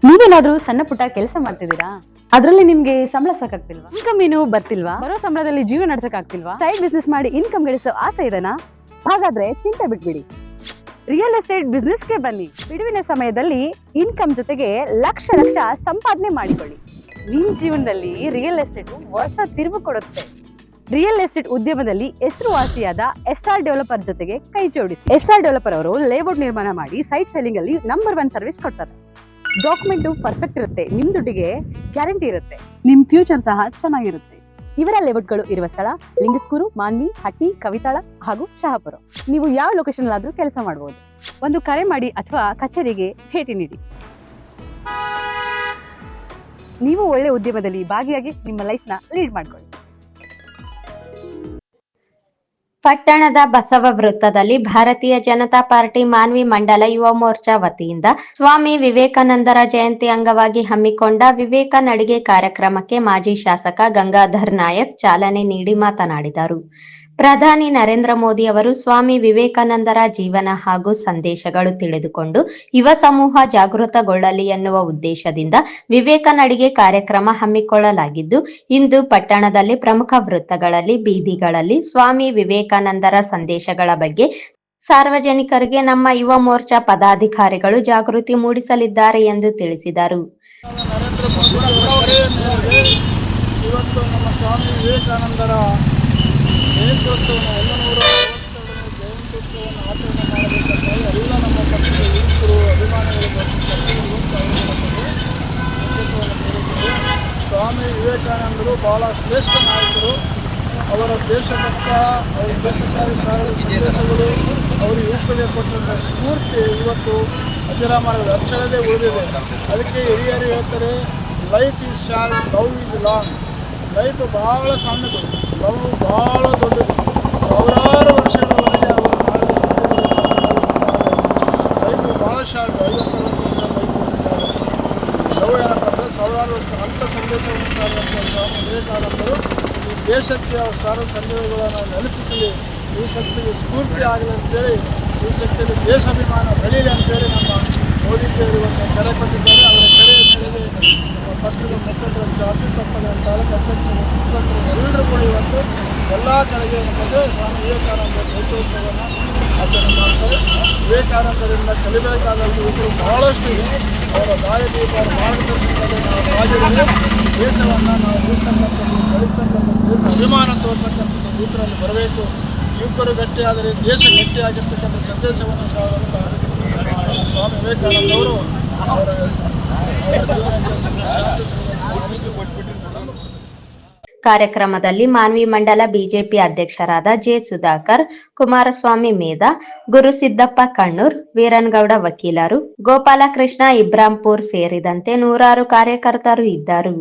ನೀವೇನಾದ್ರೂ ಸಣ್ಣ ಪುಟ್ಟ ಕೆಲಸ ಮಾಡ್ತಿದ್ದೀರಾ? ಅದ್ರಲ್ಲಿ ನಿಮ್ಗೆ ಸಂಬಳ ಸಾಕಾಗ್ತಿಲ್ವಾ? ಇನ್ಕಮ್ ಏನು ಬರ್ತಿಲ್ವಾ? ಬರೋ ಸಂಬಳದಲ್ಲಿ ಜೀವನ ನಡ್ಸಕ್ ಆಗ್ತಿಲ್ವಾ? ಸೈಡ್ ಬಿಸ್ನೆಸ್ ಮಾಡಿ ಇನ್ಕಮ್ ಗಳಿಸೋ ಆಸೆ ಇದೆನಾ? ಹಾಗಾದ್ರೆ ಚಿಂತೆ ಬಿಟ್ಬಿಡಿ, ರಿಯಲ್ ಎಸ್ಟೇಟ್ ಬಿಸ್ನೆಸ್ಗೆ ಬನ್ನಿ. ಬಿಡುವಿನ ಸಮಯದಲ್ಲಿ ಇನ್ಕಮ್ ಜೊತೆಗೆ ಲಕ್ಷ ಲಕ್ಷ ಸಂಪಾದನೆ ಮಾಡಿಕೊಳ್ಳಿ. ನಿಮ್ ಜೀವನದಲ್ಲಿ ರಿಯಲ್ ಎಸ್ಟೇಟ್ ಹೊಸ ತಿರುವು ಕೊಡುತ್ತೆ. ರಿಯಲ್ ಎಸ್ಟೇಟ್ ಉದ್ಯಮದಲ್ಲಿ ಹೆಸರುವಾಸಿಯಾದ ಎಸ್ಆರ್ ಡೆವಲಪರ್ ಜೊತೆಗೆ ಕೈ ಜೋಡಿಸಿ. ಎಸ್ಆರ್ ಡೆವಲಪರ್ ಅವರು ಲೇಔಟ್ ನಿರ್ಮಾಣ ಮಾಡಿ ಸೈಟ್ ಸೆಲ್ಲಿಂಗ್ ಅಲ್ಲಿ ನಂಬರ್ 1 ಸರ್ವಿಸ್ ಕೊಡ್ತಾರೆ. ಡಾಕ್ಯುಮೆಂಟ್ ಪರ್ಫೆಕ್ಟ್ ಇರುತ್ತೆ, ನಿಮ್ ದುಡ್ಡಿಗೆ ಗ್ಯಾರಂಟಿ ಇರುತ್ತೆ, ನಿಮ್ ಫ್ಯೂಚರ್ ಸಹ ಚೆನ್ನಾಗಿರುತ್ತೆ. ಇವರ ಲೇಔಟ್ಗಳು ಇರುವ ಸ್ಥಳ ಲಿಂಗಸ್ಕೂರು, ಮಾನ್ವಿ, ಹಟ್ಟಿ, ಕವಿತಾಳ ಹಾಗೂ ಶಹಾಪುರ. ನೀವು ಯಾವ ಲೊಕೇಶನ್ ಆದ್ರೂ ಕೆಲಸ ಮಾಡಬಹುದು. ಒಂದು ಕರೆ ಮಾಡಿ ಅಥವಾ ಕಚೇರಿಗೆ ಭೇಟಿ ನೀಡಿ. ನೀವು ಒಳ್ಳೆ ಉದ್ಯಮದಲ್ಲಿ ಭಾಗಿಯಾಗಿ ನಿಮ್ಮ ಲೈಫ್ ನ ಲೀಡ್ ಮಾಡ್ಕೊಳ್ಳಿ. ಪಟ್ಟಣದ ಬಸವ ವೃತ್ತದಲ್ಲಿ ಭಾರತೀಯ ಜನತಾ ಪಾರ್ಟಿ ಮಾನ್ವಿ ಮಂಡಲ ಯುವ ಮೋರ್ಚಾ ವತಿಯಿಂದ ಸ್ವಾಮಿ ವಿವೇಕಾನಂದರ ಜಯಂತಿ ಅಂಗವಾಗಿ ಹಮ್ಮಿಕೊಂಡ ವಿವೇಕ ನಡಿಗೆ ಕಾರ್ಯಕ್ರಮಕ್ಕೆ ಮಾಜಿ ಶಾಸಕ ಗಂಗಾಧರ್ ನಾಯಕ್ ಚಾಲನೆ ನೀಡಿ ಮಾತನಾಡಿದರು. ಪ್ರಧಾನಿ ನರೇಂದ್ರ ಮೋದಿ ಅವರು ಸ್ವಾಮಿ ವಿವೇಕಾನಂದರ ಜೀವನ ಹಾಗೂ ಸಂದೇಶಗಳು ತಿಳಿದುಕೊಂಡು ಯುವ ಸಮೂಹ ಜಾಗೃತಗೊಳ್ಳಲಿ ಎನ್ನುವ ಉದ್ದೇಶದಿಂದ ವಿವೇಕ ನಡಿಗೆ ಕಾರ್ಯಕ್ರಮ ಹಮ್ಮಿಕೊಳ್ಳಲಾಗಿದ್ದು, ಇಂದು ಪಟ್ಟಣದಲ್ಲಿ ಪ್ರಮುಖ ವೃತ್ತಗಳಲ್ಲಿ, ಬೀದಿಗಳಲ್ಲಿ ಸ್ವಾಮಿ ವಿವೇಕಾನಂದರ ಸಂದೇಶಗಳ ಬಗ್ಗೆ ಸಾರ್ವಜನಿಕರಿಗೆ ನಮ್ಮ ಯುವ ಮೋರ್ಚಾ ಪದಾಧಿಕಾರಿಗಳು ಜಾಗೃತಿ ಮೂಡಿಸಲಿದ್ದಾರೆ ಎಂದು ತಿಳಿಸಿದರು. ನರೇಂದ್ರ ಮೋದಿ ಇವತ್ತು ನಮ್ಮ ಸ್ವಾಮಿ ವಿವೇಕಾನಂದರ ಜಯಂತ್ಯೋತ್ಸವವನ್ನು 1952ನೇ ಜಯಂತ್ಯೋತ್ಸವವನ್ನು ಆಚರಣೆ ಮಾಡಬೇಕಂತ ಎಲ್ಲ ನಮ್ಮ ಪಕ್ಷದ ಯುವಕರು ಅಭಿಮಾನಿಗಳು ಸ್ವಾಮಿ ವಿವೇಕಾನಂದರು ಬಹಳ ಶ್ರೇಷ್ಠ ನಾಯಕರು. ಅವರ ದೇಶಭಕ್ತ, ಅವರ ದೇಶಕ್ಕಾಗಿ ಸಾಗಿದ ಸಂದೇಶಗಳು, ಅವರು ಯುವಕರಿಗೆ ಕೊಟ್ಟಂಥ ಸ್ಫೂರ್ತಿ ಇವತ್ತು ಅಜರಾಮರಗಳು ಅಚ್ಚಳದೇ ಉಳಿದಿದೆ. ಅದಕ್ಕೆ ಹಿರಿಯರು ಹೇಳ್ತಾರೆ, life is short, love is long. Life ಭಾಳ ಸಣ್ಣದು, ಲವ್ ಭಾಳ ದೊಡ್ಡದು. ಸಾವಿರಾರು ವರ್ಷಗಳವರೆಗೆ ಅವರು ಲೈಫ್ ಭಾಳ ಶಾರ್ಟ್, 50 ವರ್ಷಗಳ ಲೈಫ್ ಹೊಂದಿದ್ದಾರೆ. ಲವ್ ಏನಪ್ಪ ಅಂದರೆ ಸಾವಿರಾರು ವರ್ಷ ಅಂಥ ಸಂದೇಶವನ್ನು ಸಾರಿದಂಥ ಸ್ವಾಮಿ ವಿವೇಕಾನಂದರು ಈ ದೇಶಕ್ಕೆ ಅವರು ಸಾರೋ ಸಂದೇಶಗಳನ್ನು ನೆನಪಿಸಲಿ, ಈ ಶಕ್ತಿಗೆ ಸ್ಫೂರ್ತಿ ಆಗಲಿ ಅಂತೇಳಿ, ಈ ಶಕ್ತಿಯಲ್ಲಿ ದೇಶಾಭಿಮಾನ ಬೆಳೀಲಿ ಅಂತೇಳಿ ನಮ್ಮ ಮೋದಿಜಿಯವರು ಇವತ್ತು ಕರೆ ಕೊಟ್ಟಿದ್ದಾರೆ. ಅವರ ಕರೆಯ ಮೇರೆಗೆ ನಮ್ಮ ಪಕ್ಷದ ಮುಖಂಡರು, ಜಾತಿ ತಪ್ಪದ ತಾಲೂಕು ಅಧ್ಯಕ್ಷರು, ಮುಖಂಡರು ಎಲ್ಲರೂ ಕೂಡ ಇವತ್ತು ಎಲ್ಲ ಕಡೆಗೆ ಏನಂದರೆ ಸ್ವಾಮಿ ವಿವೇಕಾನಂದ ಜಯಂತ್ಯೋತ್ಸವವನ್ನು ಆಚರಣೆ ಮಾಡ್ತಾರೆ. ವಿವೇಕಾನಂದರಿಂದ ಕಲಿಬೇಕಾದ ಯುವಕರು ಬಹಳಷ್ಟು ಇದೆ. ಅವರ ದಾರಿದೀಪ, ಅವರ ಮಾರ್ಗದರ್ಶನದಲ್ಲಿ ನಾವು ಸಾಗಿದರೆ ದೇಶವನ್ನು ನಾವು ಉಳಿಸ್ತಕ್ಕಂಥದ್ದು, ಬೆಳೆಸ್ತಕ್ಕಂಥದ್ದು, ದೇಶ ಅಭಿಮಾನ ತೋರ್ತಕ್ಕಂಥದ್ದು ಯುವಕರಲ್ಲಿ ಬರಬೇಕು. ಯುವಕರು ಗಟ್ಟಿಯಾದರೆ ದೇಶ ಗಟ್ಟಿಯಾಗಿರ್ತಕ್ಕಂಥ ಸಂದೇಶವನ್ನು ಸಾರುವಂಥ ಸ್ವಾಮಿ ವಿವೇಕಾನಂದ ಅವರು ಅವರ ಕಾರ್ಯಕ್ರಮದಲ್ಲಿ ಮಾನ್ವಿ ಮಂಡಲ ಬಿಜೆಪಿ ಅಧ್ಯಕ್ಷರಾದ ಜೆ ಸುಧಾಕರ್, ಕುಮಾರಸ್ವಾಮಿ ಮೇಧ, ಗುರುಸಿದ್ದಪ್ಪ ಕಣ್ಣೂರ್, ವೀರನಗೌಡ ವಕೀಲರು, ಗೋಪಾಲಕೃಷ್ಣ ಇಬ್ರಾಂಪುರ್ ಸೇರಿದಂತೆ ನೂರಾರು ಕಾರ್ಯಕರ್ತರು ಇದ್ದರು.